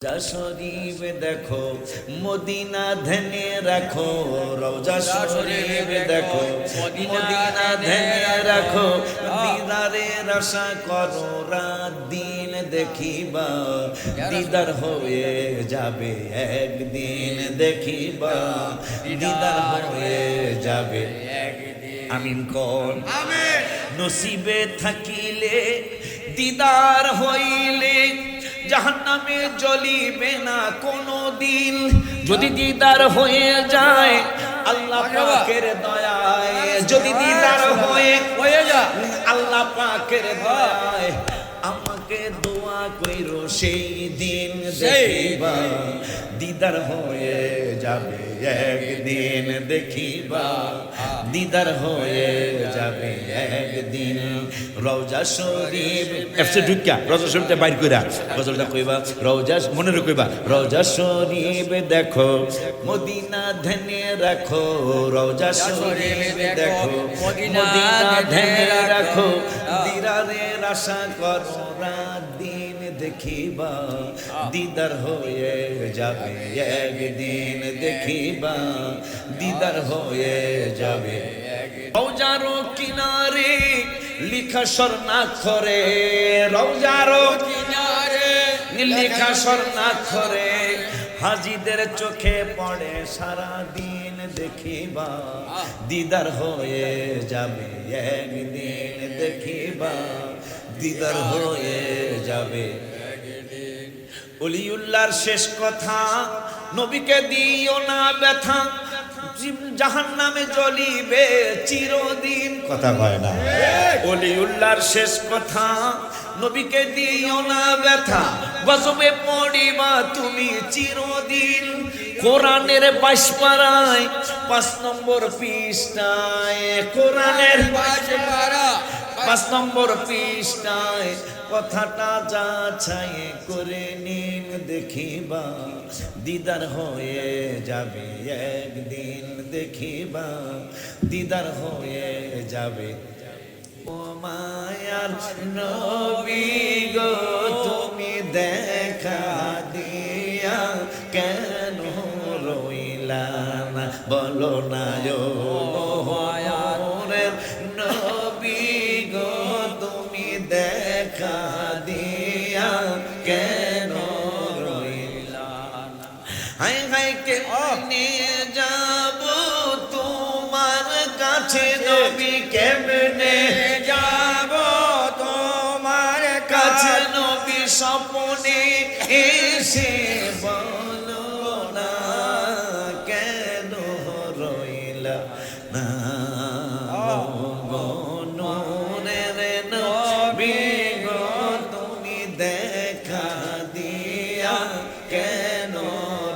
রওজা শরীফ দেখো মদিনা ধ্যানে রাখো, রওজা শরীফ দেখো মদিনা ধ্যানে রাখো, দিদারের আশা করো রাত দিন দেখিবা, দিদার হয়ে যাবে একদিন দেখিবা, দিদার হয়ে যাবে একদিন। আমিন কর আমিন। নসিবে থাকিলে দিদার হইলে জাহান্নামে জ্বলিবে না কোনো দিন, যদি দিদার হয়ে যায় আল্লাহ পাকের দয়ায়, যদি দিদার হয়ে যায় আল্লাহ পাকের দয়ায়, আমাকে দোয়া কইরো সেই দিন দেখিবা, দিদার হয়ে যাবে একদিন দেখিবা, দিদার হয়ে যাবে একদিন। রওজা শরীফ এফসে ঢুকিয়া রওজা শরীফটা বাইর কইরা গজলটা কইবা, রওজা মনে রাখবা, রওজা শরীফ দেখো মদিনা ধ্যানে রাখো, রওজা শরীফ দেখো মদিনা ধ্যানে রাখো, দিদারের আশা করো রাত দিন দেখিবা, দিদার হয়ে যাবে একদিন দেখিবা, দিদার হয়ে যাবে। রওজারও কিনারে লিখা স্বর্ণাক্ষরে, রওজারও কিনারে লিখা স্বর্ণাক্ষরে, হাজিদের চোখে পড়ে সারা দিন দেখিবা, দিদার হয়ে যাবে একদিন দেখিবা, দিদার হয়ে যাবে একদিন। ওলিউল্লাহর শেষ কথা, নবীকে দিও না ব্যথা, জাহান্নামে জ্বলিবে চিরদিন, কথা কয় না। ওলিউল্লাহর শেষ কথা, নবীকে দিও না ব্যথা, গজবে পড়িবা তুমি চিরদিন। কোরআনের 22 পারায় 5 নম্বর পৃষ্ঠায়, কোরআনের 5 নম্বর পৃষ্ঠায় কথাটা যাচাই করে নিন দেখিবা, দিদার হয়ে যাবে একদিন দেখিবা, দিদার হয়ে যাবে। ও মায়ার নবী গো তুমি দেখা দিয়া কেন রইলা না, বলো না ও মায়ার নবী গো তুমি দেখা দিয়া কেন রইলা না, হাই হাই কেমনে যাব তোমার কাছে নবী, কেমনে যাব তোমার কাছে নবী, স্বপ্নে এসে বলো না কেন রইলা না, দেখা দিয়া কেন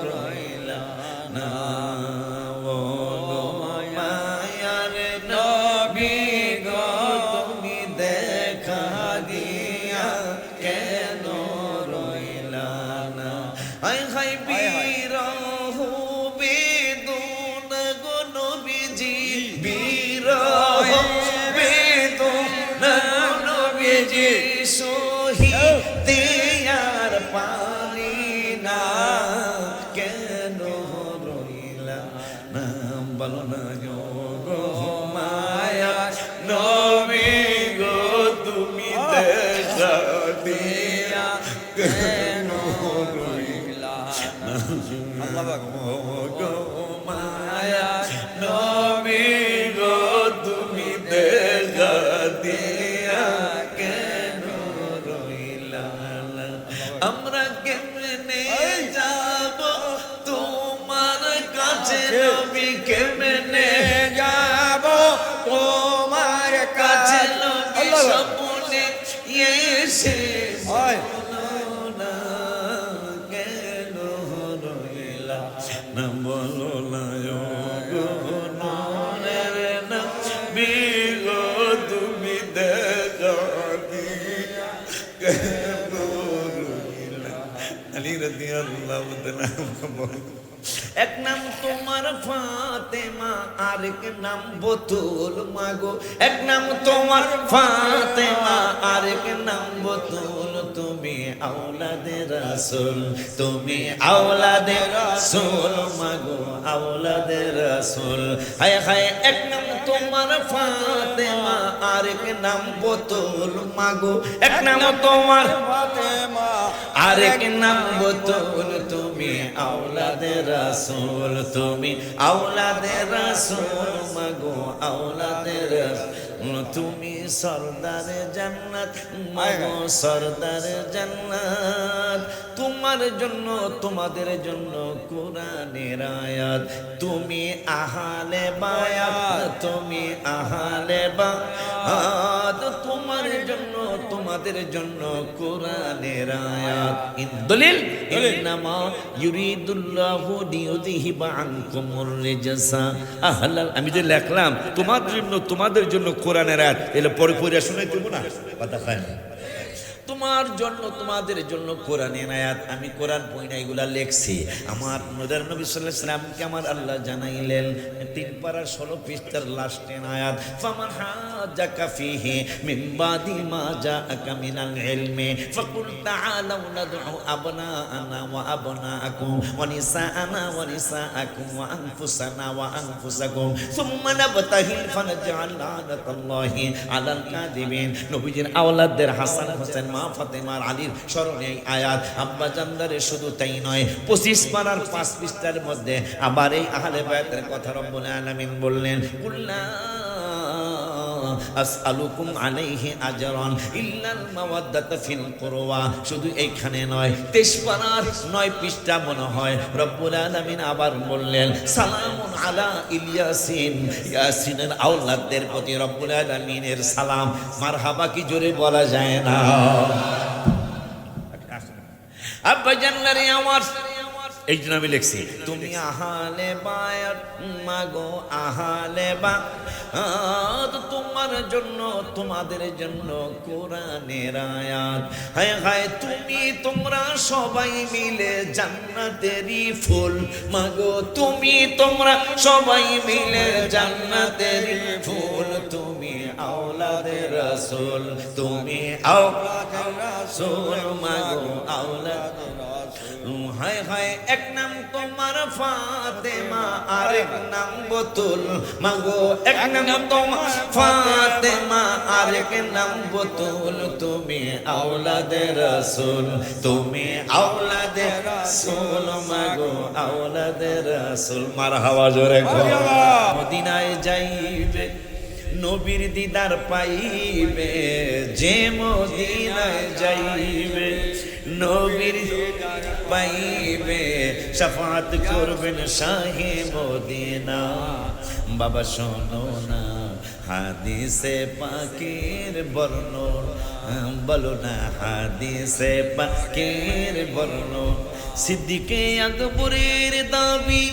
রইলা না, ও মায়ার নবী গো তুমি দেখা দিয়া কেন রইলা না, হাই হাই বিরহ বেদনা গো নবীজি, বিরহ বেদনা নবীজি, দিয়ার পারি না কেন রইলা না, বলো না গো মায়া নবী গো তুমি দেখা দিয়া কেন রইলা না, গো মায়া নবী গো তুমি দেখা দিয়া কেন রইলা না, আমরা কেমনে যাব তোমার কাছে নবী, কেমনে যাব তোমার কাছে নবী, স্বপ্নে এসে বলো না কেন রইলা না, বলো না গো নূরের নবী গো তুমি দেখা দিয়া কেন রইলা। আলী রাদিয়াল্লাহু তাআলা এক নাম তোমার ফাতেমা, আরেক নাম বতুল মাগো, এক নাম তোমার ফাতেমা, আরেক নাম বতুল তুমি আওলাদে রাসূল, তুমি আওলাদে রাসূল মাগো আওলাদে রাসূল। হায় হায় এক নাম তোমার ফাতেমা, আরেক নাম বোতল মাগো, এক নাম তোমার ফাতেমা, আরেক নাম বোতল। তুমি আওলাদে রাসূল, তুমি আওলাদে রাসূল মাগো আওলাদে রাসূল। তুমি সরদারে জান্নাত মাগো সরদারে জান্নাত। তোমার জন্য তোমাদের জন্য কোরআনের আয়াত। তুমি আহলে বায়াত, তুমি আহলে বায়াত। তোমার জন্য তোমাদের জন্য কোরআনের আয়াত। দলিল ইন্নামা ইউরিদুল্লাহু লিইউযহিবা আনকুমুর রিজসা আহলাল। আমি যে লিখলাম তোমাদের জন্য কোরআনের আয়াত, এলে পরে পড়ে শুনে দেব না, কথা হয় না। তোমার জন্য তোমাদের জন্য কোরআনের আয়াত। আমি কোরআন পড়া এগুলা লেখছি। আমার নবী সাল্লাল্লাহু আলাইহি ওয়াসাল্লামকে আমার আল্লাহ জানাইলেন 3 পারা 16 পৃষ্ঠার লাস্টের আয়াত, ফামান হাজাকা ফিহি মিন বাদি মা জাআকা মিনাল ইলমি ফাকুল তাআলাউ নাদউ আবনাআনা ওয়া আবনাআকুম ওয়া নিসাআনা ওয়া নিসাআকুম ওয়া আনফুসানা ওয়া আনফুসাকুম সুম্মা নাবতাহিল ফানাজআল লানাতাল্লাহি আলাল কাযিবিন। নবীজির আওলাদদের হাসান হোসেন মা ফাতেমার আলীর স্মরণে এই আয়াত। আব্বা জানদারে শুধু তাই নয়, 25 পারার 5 পৃষ্ঠার মধ্যে আবার এই আহলে বায়াতের কথা রব্বুল আলামিন বললেন, কুল্লা আসআলুকুম আলাইহি আজরান ইল্লাল মাওয়াদ্দাতা ফিল কুরবা। শুধু এইখানে নয়, 23 পারার 9 পৃষ্ঠা মনে হয় রব্বুল আলামিন আবার বললেন, সালামুন আলা ইলিয়াসিন। ইয়াসিনের আওলাদদের প্রতি রব্বুল আলামিনের সালাম। মারহাবা কি জোরে বলা যায় না? আব্বা জানলারে আমার এই জন্য আমি লিখছি, তুমি আহলে বায়াত মাগো আহলে বায়াত। তোমার জন্য তোমাদের জন্য কোরআনের আয়াত। হায় হায় তুমি তোমরা সবাই মিলে জান্নাতেরই ফুল মাগো, তুমি তোমরা সবাই মিলে জান্নাতেরই ফুল। তুমি আওলাদে রাসূল, তুমি আওলাদে রাসূল মাগো আওলাদে রাসূল। হায় হায় এক নাম তোমার ফাতেমা, আরেক নাম বোতল মাগো, এক নাম তোমার ফাতেমা, আরেক নাম বোতল। তুমি আওলাদে রাসূল, তুমি আওলাদে রাসূল মাগো আওলাদে রাসূল। মারহাবা জোরে মদিনায় যাইবে নবীর দিদার পাইবে, যে মদিনায় যাইবে নবীর দিদার পাইবে, শাফাআত করবেন শাহে মদিনা। বাবা শোনো না হাদিসে পাকের বর্ণনা, বলো না হাদিসে পাকের বর্ণনা। সিদ্দিকে আকবরের দাবি,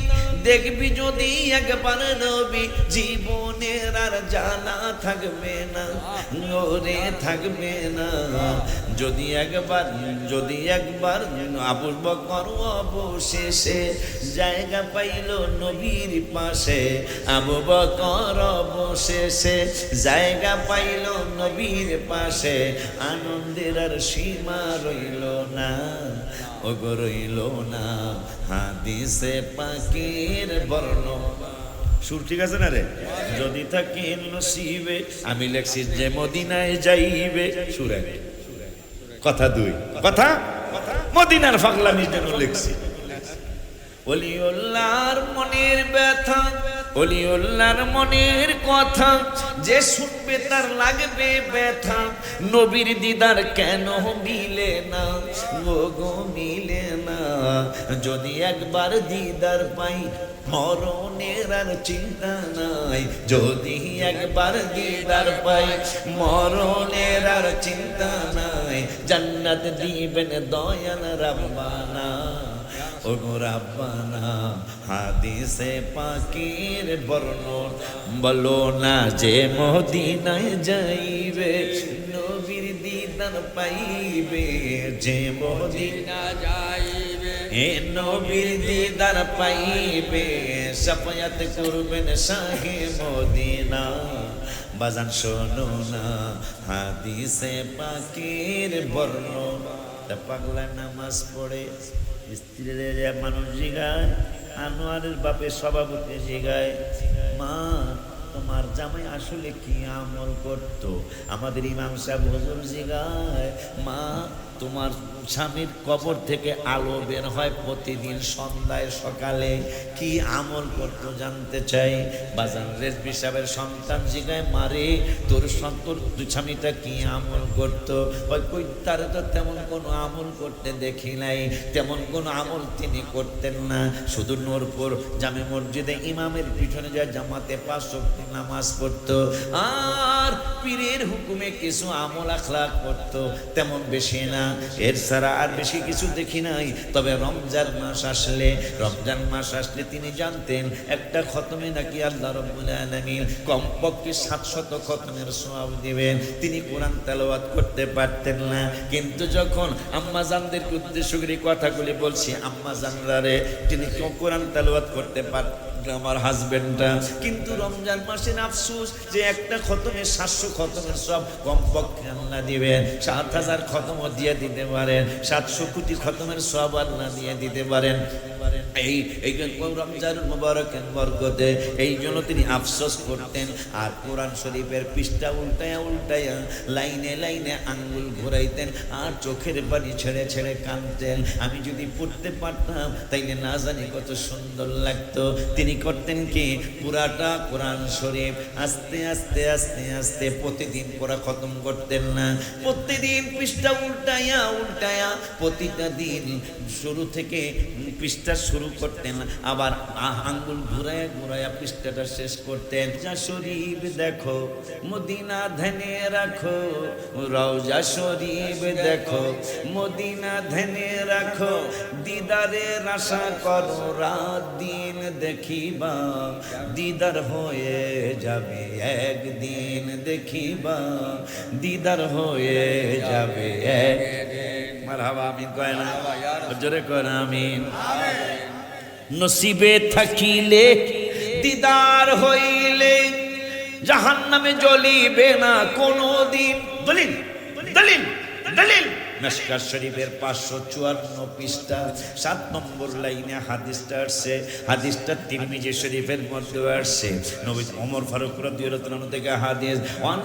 দেখবি যদি একবার নবী জীবনের আর জানা থাকবে না, ওরে থাকবে না। যদি একবার আবু বকর অবশেষে জায়গা পাইল নবীর পাশে, আবু বকর অবশেষে জায়গা পাইল নবীর পাশে, আনন্দের আর সীমা রইল না, ওগো রইল না। হাদিসে পাকের বর্ণনা। সুর ঠিক আছে না রে? যদি থাকে নসিবে, আমি লেখছি যে মদিনায় যাইবে। সুরে কথা 2 কথা মদিনার পাগলামির জন্য লিখছি। ওলিউল্লাহর মনের ব্যথা, ওলিউল্লাহর মনের কথা, যে শুনবে তার লাগবে ব্যথা। নবীর দিদার কেন মিলে না, ওগো মিলে না। যদি একবার দিদার পাই মরণের আর চিন্তা নাই, যদি একবার দিদার পাই মরণের আর চিন্তা নাই। জান্নাত দিবেন দয়াল রাব্বানা, ওগো রাব্বানা। হাদিসে পাকের বর্ণনা, বলো না যে মদিনায় যাইবে নবীর দিদার পাইবে, যে মদিনা যাইবে এ নবীর দিদার পাইবে। শাফায়াত করবেন শাহে মদিনা, বাজান শোনো না হাদিসে পাকের বর্ণনা। পাগলা নামাজ পড়ে স্ত্রীদের মানুষ জিগায়, আনোয়ারের বাপের সভাপতি জিগায়, মা তোমার জামাই আসলে কি আমল করতো? আমাদের ইমাম সাহেব হুজুর জিগায়, মা তোমার স্বামীর কবর থেকে আলো বের হয় প্রতিদিন সন্ধ্যায় সকালে, কি আমল করতো জানতে চাই। বাজান রেজবি সাহেবের সন্তান জিগায়, মারে তোর স্বামীটা কি আমল করতো? ওই কই তার তো তেমন কোনো আমল করতে দেখি নাই, তেমন কোনো আমল তিনি করতেন না, শুধু নূরপুর জামে মসজিদে ইমামের পিছনে যায় জামাতে 5 ওয়াক্ত নামাজ পড়তো, আর পীরের হুকুমে কিছু আমল আখলাক করতো, তেমন বেশি না, এর ছাড়া আর বেশি কিছু দেখি নাই। তবে রমজান মাস আসলে তিনি জানতেন একটা খতমে নাকি আল্লাহ রাব্বুল আলামিন কমপক্ষে 700 খতমের সওয়াব দিবেন। তিনি কোরআন তেলাওয়াত করতে পারতেন না, কিন্তু যখন আম্মা জানদেরকে উদ্দেশ্য করে কথাগুলি বলছি, আম্মা জানরা রে তিনি কোরআন তেলাওয়াত করতে পারতেন আমার হাজবেন্ডটা, কিন্তু রমজান মাসের আফসোস যে একটা খতমে 700 খতমের সব কমপক্ষে আল্লাহ দিবেন, 7000 খতম দিয়ে দিতে পারেন, 700 কোটি খতমের সব আল্লাহ দিয়ে দিতে পারেন এই রমজানুল মুবারকের বরকতে। এই জন্য তিনি আফসোস করতেন, আর কোরআন শরীফের পৃষ্ঠা উল্টায়া উল্টায়া লাইনে লাইনে আঙ্গুল ঘোরাইতেন, আর চোখের পানি ছেড়ে ছেড়ে কাঁদতেন। আমি যদি পড়তে পারতাম তাইলে না জানি কত সুন্দর লাগতো। তিনি করতেন কি, পুরাটা কোরআন শরীফ আস্তে আস্তে আস্তে আস্তে প্রতিদিন পড়া খতম করতেন না, প্রতিদিন পৃষ্ঠা উল্টায়া উল্টায়া প্রতিটা দিন শুরু থেকে পৃষ্ঠা শুরু করতেন, আবার আঙ্গুল ঘুরায়া ঘুরায়া পৃষ্ঠাটা শেষ করতেন। রওজা শরীফ দেখো মদিনা ধ্যানে রাখো, রওজা শরীফ দেখো মদিনা ধ্যানে রাখো, দিদারের আশা করো রাত দিন দেখিবা, দিদার হয়ে যাবে একদিন দেখিবা, দিদার হয়ে যাবে একদিন। মারহাবা আমিন কয় না, জোরে কয় না আমিন। নসিবে থাকিলে দিদার হইলে জাহান্নামে জ্বলিবে না কোনদিন। দলিল দলিল দলিল মিশকাত শরীফের 554 পৃষ্ঠা 7 নম্বর লাইনে হাদিসটা আসছে। হাদিসটা তিরমিজি শরীফের মধ্যে আসছে। নবী ওমর ফারুক রাদিয়াল্লাহু আনহু থেকে হাদিস, ওয়ান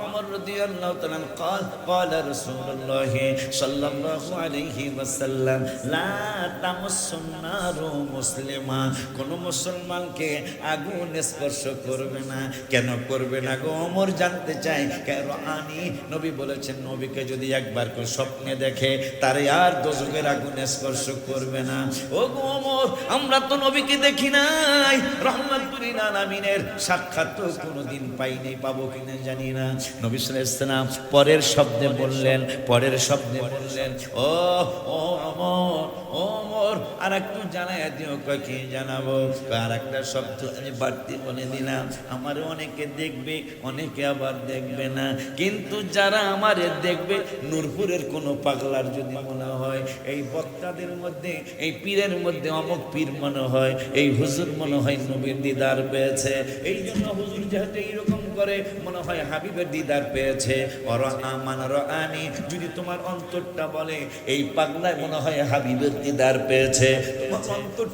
ওমর রাদিয়াল্লাহু তাআলা قال قال رسول الله صلى الله عليه وسلم لا تمس النار مسلما, কোন মুসলমানকে আগুন স্পর্শ করবে না। কেন করবে না গো ওমর জানতে চাই। কেন আনি নবী বলেছেন, নবীকে যদি একবার করে স্বপ্নে দেখে তারে আর দোজখের আগুন স্পর্শ করবে না। ও গো ওমর, আমরা তো নবীকে দেখি নাই, রহমাতুল লিল আলামিনের সাক্ষাৎ তো কোনোদিন পাইনি, পাবো কিনা জানি না। নবী সাল্লাল্লাহু আলাইহি ওয়াসাল্লাম পরের শব্দে বললেন, ও ও ওমর, ওমর আর একটু জানাইয়া দিও। কয় কি জানাবো? আর একটা শব্দ আমি বাড়তি বলে দিলাম, আমার অনেকে দেখবে অনেকে আবার দেখবে না, কিন্তু যারা আমারে দেখবে, নূরপুরের কোনো পাগলার যদি মনে হয় এই বক্তাদের মধ্যে, এই পীরের মধ্যে অমুক পীর মনে হয়, এই হুজুর মনে হয় নবীর দিদার পেয়েছে, এই জন্য হুজুর যেহেতু এইরকম করে মনে হয় হাবিবের দিদার পেয়েছে। আনি যদি তোমার অন্তরটা বলে এই পাগলায় মনে হয় হাবিবের দিদার পেয়েছে, তোমার অন্তর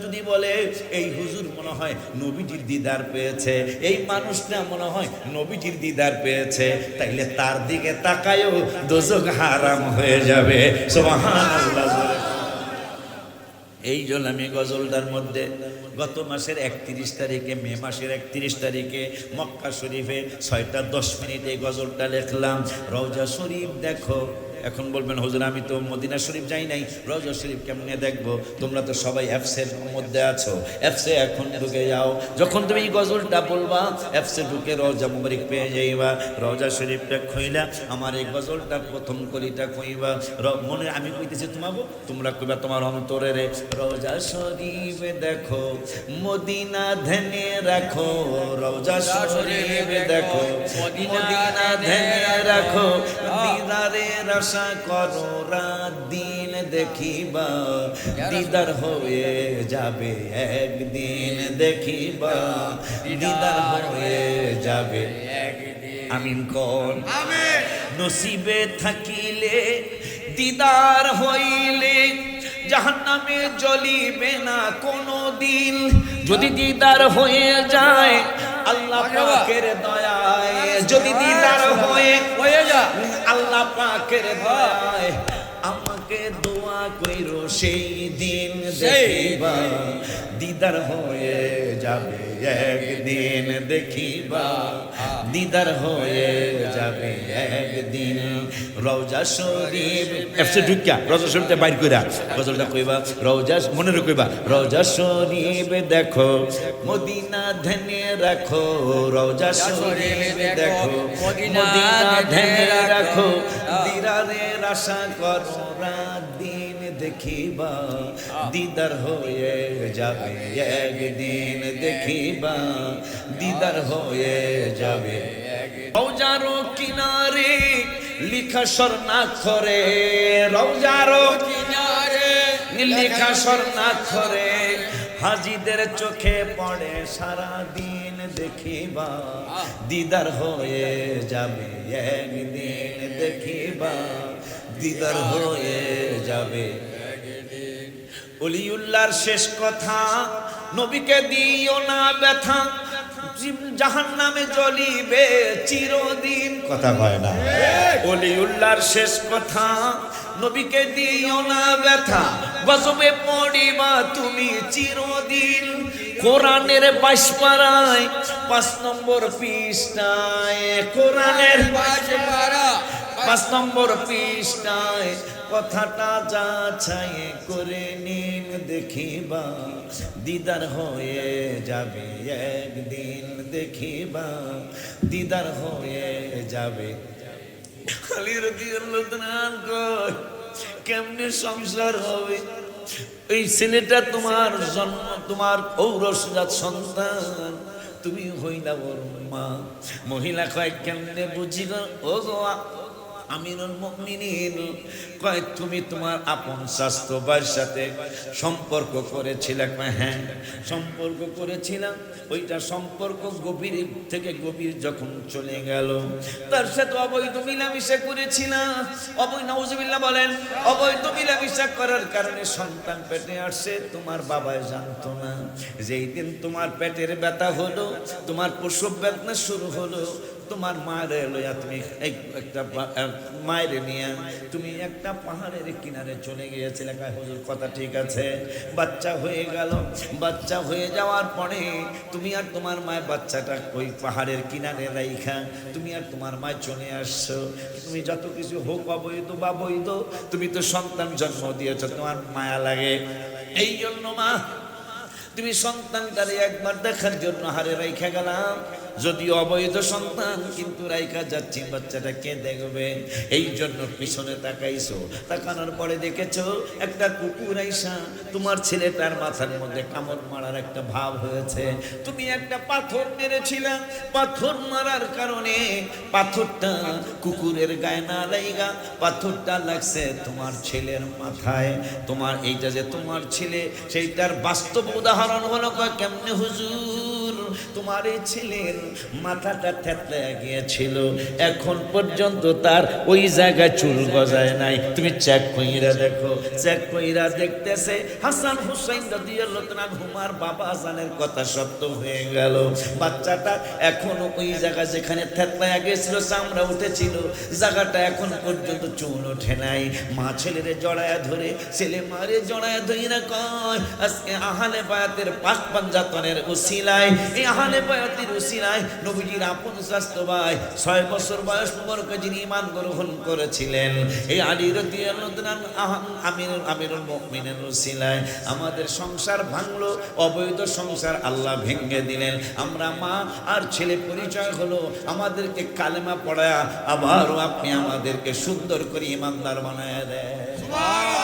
যদি বলে এই হুজুর মনে হয় নবীজির দিদার পেয়েছে, এই মানুষটা মনে হয় নবীজির দিদার পেয়েছে, তাইলে তার দিকে তাকায়ও দোজখ হারাম হয়ে যাবে। সুবহানাল্লাহ। এই জন্য আমি গজলটার মধ্যে গত মাসের 31 তারিখে, মে মাসের 31 তারিখে মক্কা শরীফে 6:10 এই গজলটা লিখলাম। রওজা শরীফ দেখো। এখন বলবেন হুজুর আমি তো মদিনা শরীফ যাই নাই, রওজা শরীফ কেমনে দেখবো? তোমরা তো সবাই অ্যাপসের মধ্যে আছো, অ্যাপসে এখন ঢুকে যাও। যখন তুমি এই গজলটা বলবা অ্যাপসে ঢুকে রওজা মুবারক পেয়ে যাইবা। রওজা শরীফটা খুইলা আমার এই গজলটার প্রথম কলিটা কইবা। মনে আমি কইতেছি তোমাকে, তোমরা কইবা তোমার অন্তরে রে। রওজা শরীফ দেখো মদিনা ধ্যানে রাখো, রওজা শরীফ দেখো মদিনা ধ্যানে রাখো, দিদারে আশা করো রাত দিন দেখিবা দিদার হয়ে যাবে একদিন দেখিবা দিদার হয়ে যাবে একদিন আমিন কোন আমিন নসিবে থাকিলে দিদার হইলে জাহান্নামে জ্বলিবে না কোনো দিন যদি দিদার হয়ে যায় আল্লাহ পাকের দয়ায় যদি দিদার হয়ে যায় আল্লাহ পাকের দয়ায় আমাকে দোয়া কইরো সেই দিন দেখিবা দিদার হয়ে যাবে একদিন দেখিবা দিদার হয়ে যাবে একদিন রওজা শরীফ এফসে ঢুকিয়া রওজা শরীফতে বাইর কইরা গজলটা কইবা রওজা মনে রাখবা রওজা শরীফ দেখো মদিনা ধ্যানে রাখো রওজা শরীফ দেখো মদিনা ধ্যানে রাখো দিদারের আশা করো রাত দিন দেখিবা দিদার হয়ে যাবে একদিন দেখিবা দিদার হয়ে যাবে রওজারও কিনারে লিখা স্বর্ণাক্ষরে রওজারও কিনারে লিখা স্বর্ণাক্ষরে হাজিদের চোখে পড়ে সারা দিন দেখিবা দিদার হয়ে যাবে একদিন দেখিবা দিদার হয়ে যাবে ওলিউল্লাহর শেষ কথা নবীকে দিও না ব্যথা জাহান্নামে জ্বলিবে চিরদিন কথা কয় না ওলিউল্লাহর শেষ কথা নবীকে দিও না ব্যথা গজবে পড়িবা তুমি চিরদিন কোরআনের 22 পারায় 5 নম্বর পৃষ্ঠায় কোরআনের 5 নম্বর পৃষ্ঠায় কথাটা যাচাই করে নিন দেখিবা দিদার হয়ে যাবে একদিন দেখিবা দিদার হয়ে যাবে আলী রাদিয়াল্লাহু তাআলা কেমনে সংসার হবে এই ছেলেটা তোমার জন্ম তোমার ঔরসজাত সন্তান তুমি হইলা ওর মা মহিলা কয় কেমনে বুঝি গো ও গো আমিরুল মুমিনিন কয় তুমি তোমার আপন স্বাস্থ্য ভাইয়ের সাথে সম্পর্ক করেছিলে হ্যাঁ সম্পর্ক করেছিলাম ওইটা সম্পর্ক গভীর থেকে গভীর যখন চলে গেল তার সাথে অবৈধ মিলামিশা করেছিলাম অবৈধ নাউজুবিল্লাহ বলেন অবৈধ মিলামিশা করার কারণে সন্তান পেটে আসছে তোমার বাবাই জানতো না যেই দিন তোমার পেটের ব্যথা হলো তোমার প্রসব বেদনা শুরু হলো তোমার মায়ের লইয়া তুমি একটা মায়ের নিয়ে তুমি একটা পাহাড়ের কিনারে চলে গিয়েছিলে হুজুর কথা ঠিক আছে বাচ্চা হয়ে গেল বাচ্চা হয়ে যাওয়ার পরে তুমি আর তোমার মায়ের বাচ্চাটা ওই পাহাড়ের কিনারে রাইখা তুমি আর তোমার মায় চলে আসছো তুমি যত কিছু হোক অবৈধ বা বৈধ তুমি তো সন্তান জন্ম দিয়েছো তোমার মায়া লাগে এই জন্য মা তুমি সন্তানটারে একবার দেখার জন্য হারে রাইখা গেলাম যদি অবৈধ সন্তান কিন্তু রাইখা যাচ্ছি বাচ্চাটা কে দেখবে এই জন্য পিছনে তাকাইছো তাকানোর পরে দেখেছো একটা কুকুর আইসা তোমার ছেলেটার মাথার মধ্যে কামড় মারার একটা ভাব হয়েছে তুমি একটা পাথর মেরেছিলা পাথর মারার কারণে পাথরটা কুকুরের গায়ে না লাইগা পাথরটা লাগছে তোমার ছেলের মাথায় তোমার এইটা যে তোমার ছেলে সেইটার বাস্তব উদাহরণ হলো কেমনে হুজুর তোমার এই ছেলের মাথাটা থেতলে গিয়েছিল এখন পর্যন্ত তার ওই জায়গায় চুল গজায় নাই তুমি চেক কইরা দেখো চেক কইরা দেখতেছে হাসান হুসাইন রাদিয়াল্লাহু তাআলা হুমার বাবা হাসানের কথা সত্য হয়ে গেল বাচ্চাটা এখনো ওই জায়গা যেখানে থেতলে গিয়েছিল চামড়া উঠেছিল জায়গাটা এখন পর্যন্ত চুল ওঠে নাই মা ছেলেরে জড়ায়া ধরে ছেলে মারে জড়ায়া ধইরা কয় আজকে আহলে বায়াতের পাক পাঞ্জাতনের উসিলায় এই আহলে বায়াতের উসিলায় নবীজির আপন স্বাস্থ্য ভাই 6 বছর বয়স মুবারকে যিনি ঈমান গ্রহণ করেছিলেন এই আলী রাদিয়াল্লাহু তাআলা আমিরুল মুমিনিন উসিলায় আমাদের সংসার ভাঙলো অবৈধ সংসার আল্লাহ ভেঙে দিলেন আমরা মা আর ছেলে পরিচয় হলো আমাদেরকে কালেমা পড়ায়া আবারও আপনি আমাদেরকে সুন্দর করে ঈমানদার বানায়া দেন সুবহান